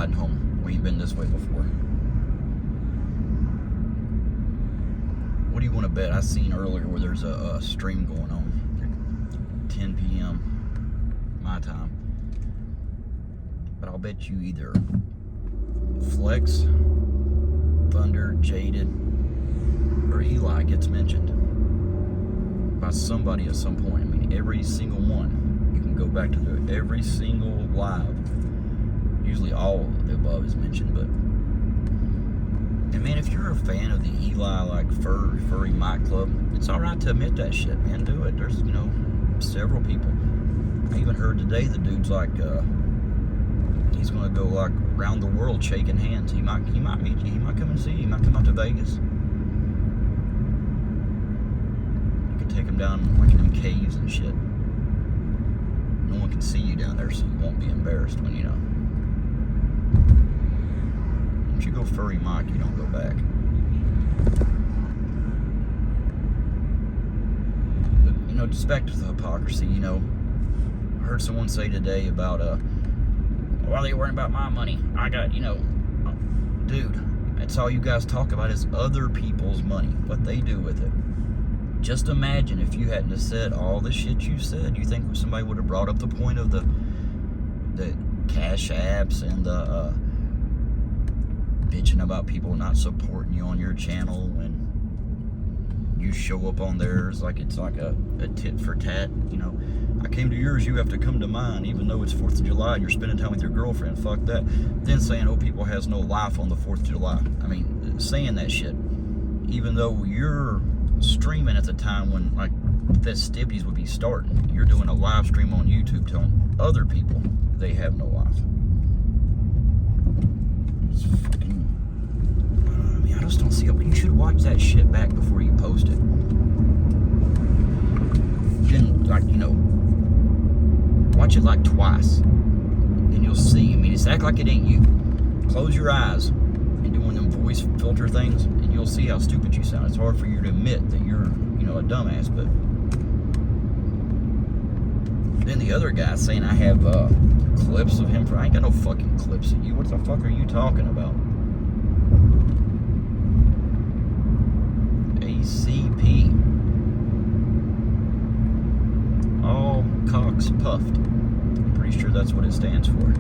riding home. We ain't been this way before. What do you want to bet? I seen earlier where there's a stream going on. 10 p.m. my time. But I'll bet you either Flex, Thunder, Jaded, or Eli gets mentioned by somebody at some point. I mean, every single one. You can go back to every single live. Usually all of the above is mentioned, but... And man, if you're a fan of the Eli, like, Furry Mike Club, it's alright to admit that shit, man. Do it. There's, you know, several people. I even heard today the dude's like, he's gonna go, like, around the world shaking hands. He might meet you. He might come and see you. He might come out to Vegas. You could take him down, like, in them caves and shit. No one can see you down there, so you won't be embarrassed when, you know. Once you go Furry Mike, you don't go back. But, you know, just back to the hypocrisy, you know. I heard someone say today about, why are they worrying about my money? I got, you know, dude, that's all you guys talk about is other people's money, what they do with it. Just imagine if you hadn't have said all the shit you said. You think somebody would have brought up the point of the cash apps and the bitching about people not supporting you on your channel when you show up on theirs like it's like a tit for tat, you know. I came to yours, you have to come to mine, even though it's 4th of July and you're spending time with your girlfriend. Fuck that. Then saying, oh, people has no life on the 4th of July. I mean, saying that shit, even though you're streaming at the time when, like, festivities would be starting. You're doing a live stream on YouTube telling other people they have no life. It's fucking... I mean, I just don't see it. You should watch that shit back before you post it. Then, like, you know, watch it like twice, and you'll see. I mean, it's act like it ain't you. Close your eyes and doing them voice filter things, and you'll see how stupid you sound. It's hard for you to admit that you're, you know, a dumbass, but then the other guy saying I have clips of him. I ain't got no fucking clips of you. What the fuck are you talking about? ACP. All cocks puffed. I'm pretty sure that's what it stands for.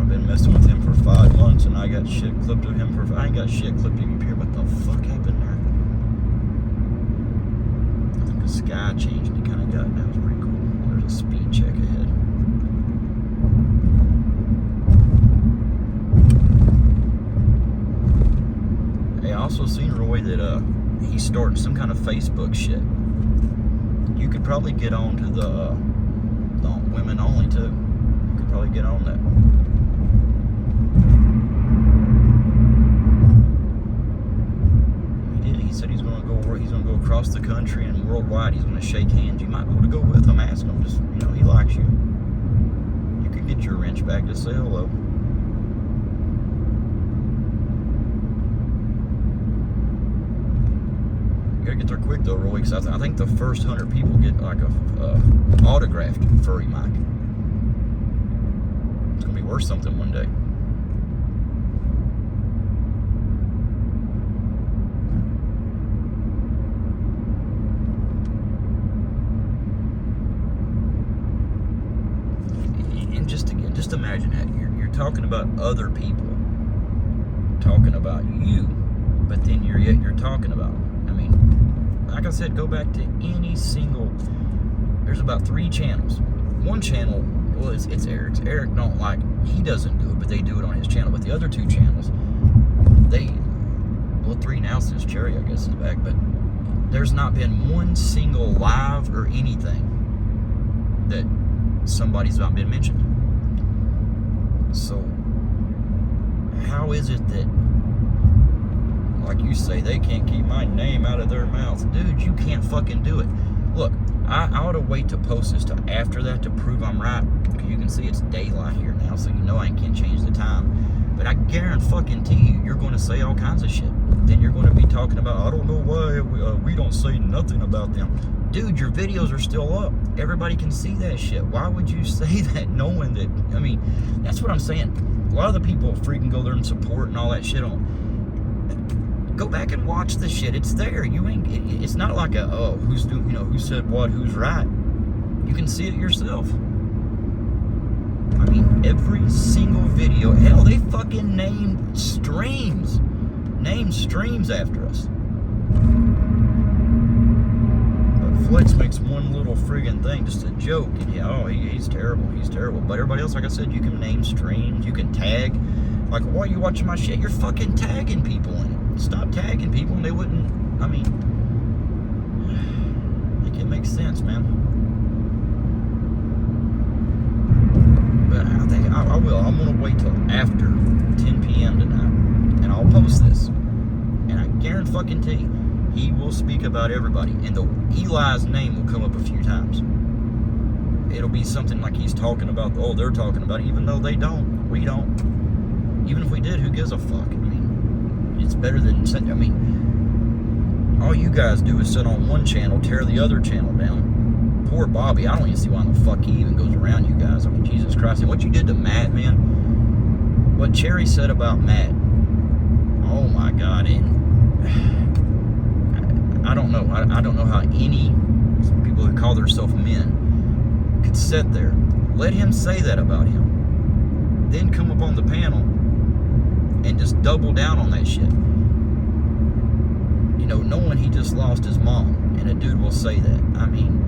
I've been messing with him for 5 months and I got shit clipped of him for... I ain't got shit clipped of him here. What the fuck happened there? I think the sky changed and it kind of got... That was pretty cool. There's a speed check ahead. Hey, I also seen Roy that he's starting some kind of Facebook shit. You could probably get on to the women only too. You could probably get on that. He did. He said he's gonna go across the country and worldwide. He's gonna shake hands. You might be able to go with him. Ask him. Just, you know, he likes you. You could get your wrench back to say hello. You gotta get there quick though, Roy, because I think the first 100 people get like a autographed Furry Mike. It's gonna be worth something one day. And just imagine that you're talking about other people, talking about you, but then you're talking about. I mean, like I said, go back to any single... There's about 3 channels. One channel, well, it's Eric's. Eric don't like... He doesn't do it, but they do it on his channel. But the other 2 channels, well, 3 now since Cherry, I guess, is back. But there's not been one single live or anything that somebody's not been mentioned. So, how is it that... Like you say, they can't keep my name out of their mouth. Dude, you can't fucking do it. Look, I ought to wait to post this till after that to prove I'm right. Because you can see it's daylight here now, so you know I can't change the time. But I guarantee you, you're going to say all kinds of shit. Then you're going to be talking about, I don't know why we don't say nothing about them. dude, your videos are still up. Everybody can see that shit. Why would you say that knowing that, I mean, that's what I'm saying. A lot of the people freaking go there and support and all that shit on. Go back and watch the shit. It's there. You ain't, it's not like a, oh, who's doing, you know, who said what, who's right. You can see it yourself. I mean, every single video, hell, they fucking named streams after us. But Flex makes one little friggin' thing just a joke, and yeah, oh, he's terrible, But everybody else, like I said, you can name streams, you can tag. Like, why are you watching my shit? You're fucking tagging people in it. Stop tagging people, and they wouldn't. I mean, make it make sense, man. But I think I will. I'm gonna wait till after 10 p.m. tonight, and I'll post this. And I guarantee you, he will speak about everybody, and the Eli's name will come up a few times. It'll be something like he's talking about. Oh, they're talking about it, even though they don't. We don't. Even if we did, who gives a fuck? I mean, it's better than. I mean, all you guys do is sit on one channel, tear the other channel down. Poor Bobby, I don't even see why the fuck he even goes around you guys. I mean, Jesus Christ. And what you did to Matt, man, what Cherry said about Matt, oh my God, and I don't know. I don't know how any people who call themselves men could sit there, let him say that about him, then come up on the panel and just double down on that shit. You know, knowing he just lost his mom, and a dude will say that. I mean,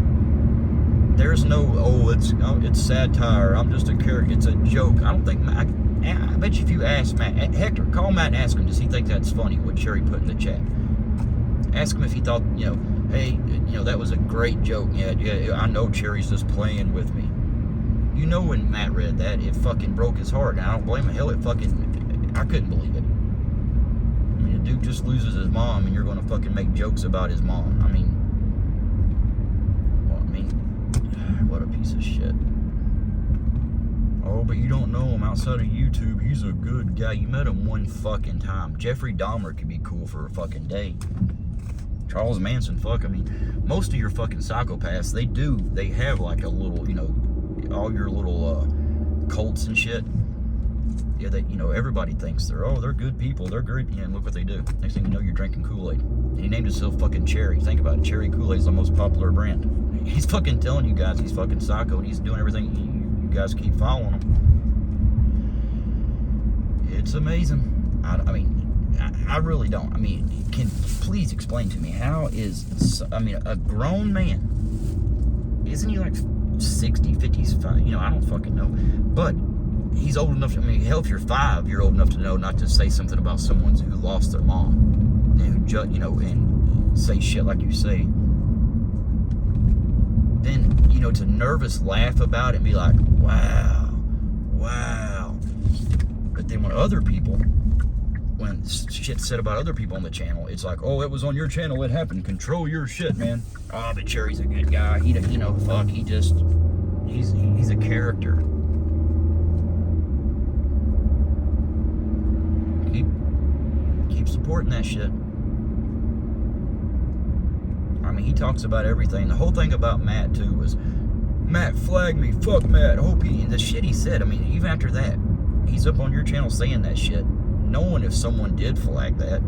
there's no, oh, it's satire, I'm just a character, it's a joke. I don't think Matt, I bet you if you ask Matt, Hector, call Matt and ask him, does he think that's funny, what Cherry put in the chat? Ask him if he thought, you know, hey, you know, that was a great joke. Yeah, I know Cherry's just playing with me. You know, when Matt read that, it fucking broke his heart, and I don't blame him. Hell, it fucking, I couldn't believe it. I mean, a dude just loses his mom, and you're gonna fucking make jokes about his mom. I mean, what a piece of shit. Oh, but you don't know him outside of YouTube. He's a good guy. You met him one fucking time. Jeffrey Dahmer could be cool for a fucking day. Charles Manson, fuck, I mean, most of your fucking psychopaths, they have like a little, you know, all your little cults and shit. Yeah, they, you know, everybody thinks they're good people, they're great, yeah, and look what they do. Next thing you know, you're drinking Kool-Aid. And he named himself fucking Cherry. Think about it, Cherry Kool-Aid is the most popular brand. He's fucking telling you guys he's fucking psycho, and he's doing everything. You guys keep following him. It's amazing. I mean, I really don't. I mean, can please explain to me, how is, I mean, a grown man, isn't he like 60, 55, you know, I don't fucking know, but he's old enough to, I mean, hell, if you're 5, you're old enough to know not to say something about someone who lost their mom, and who, you know, and say shit like you say. Then, you know, to nervous laugh about it and be like, wow. But then when other people, when shit's said about other people on the channel, it's like, oh, it was on your channel, it happened, control your shit, man. Oh, but Cherry's a good guy. He, you know, fuck, he's a character. Keep supporting that shit. I mean, he talks about everything. The whole thing about Matt, too, was, Matt flagged me, fuck Matt, hope he, and the shit he said, I mean, even after that, he's up on your channel saying that shit, knowing if someone did flag that,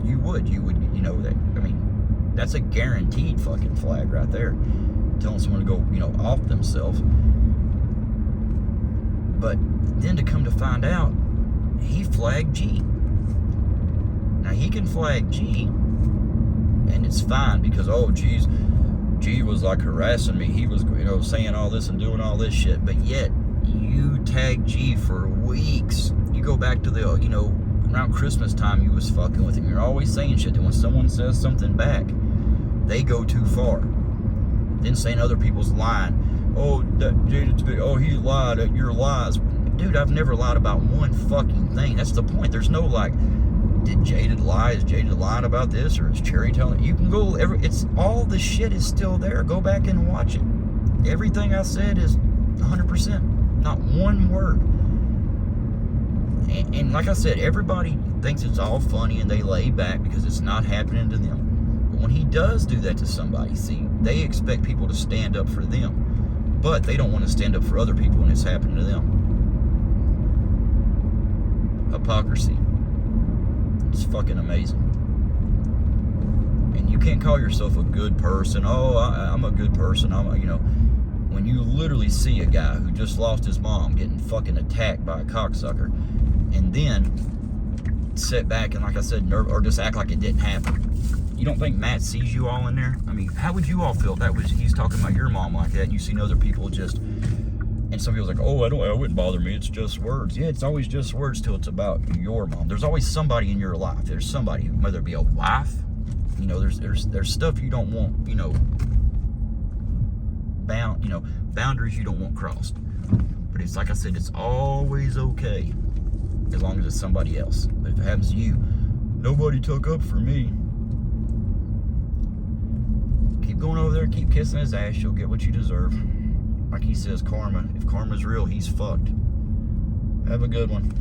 you would, you know, that, I mean, that's a guaranteed fucking flag right there, telling someone to go, you know, off themselves. But then to come to find out, he flagged G. Now, he can flag G, and it's fine, because, oh, geez, G was like harassing me, he was, you know, saying all this and doing all this shit, but yet, you tag G for weeks. You go back to the, you know, around Christmas time, you was fucking with him. You're always saying shit that when someone says something back, they go too far. Then saying other people's lying. Oh, that Jaded's video, oh, he lied at your lies. Dude, I've never lied about one fucking thing. That's the point. There's no like, did Jaded lie? Is Jaded lying about this? Or is Cherry telling? You can go, it's all the shit is still there. Go back and watch it. Everything I said is 100%. Not one word. And like I said, everybody thinks it's all funny and they lay back because it's not happening to them. But when he does do that to somebody, see, they expect people to stand up for them, but they don't want to stand up for other people when it's happening to them. Hypocrisy. It's fucking amazing. And you can't call yourself a good person. Oh, I'm a good person. When you literally see a guy who just lost his mom getting fucking attacked by a cocksucker, and then sit back and, like I said, or just act like it didn't happen. You don't think Matt sees you all in there? I mean, how would you all feel if he's talking about your mom like that, and you seen other people just, and some people's like, oh, it wouldn't bother me, it's just words. Yeah, it's always just words till it's about your mom. There's always somebody in your life. There's somebody, whether it be a wife, there's stuff you don't want, boundaries you don't want crossed. But it's like I said, it's always okay as long as it's somebody else. But if it happens to you, nobody took up for me. Keep going over there, keep kissing his ass, you'll get what you deserve. Like he says, karma. If karma's real, he's fucked. Have a good one.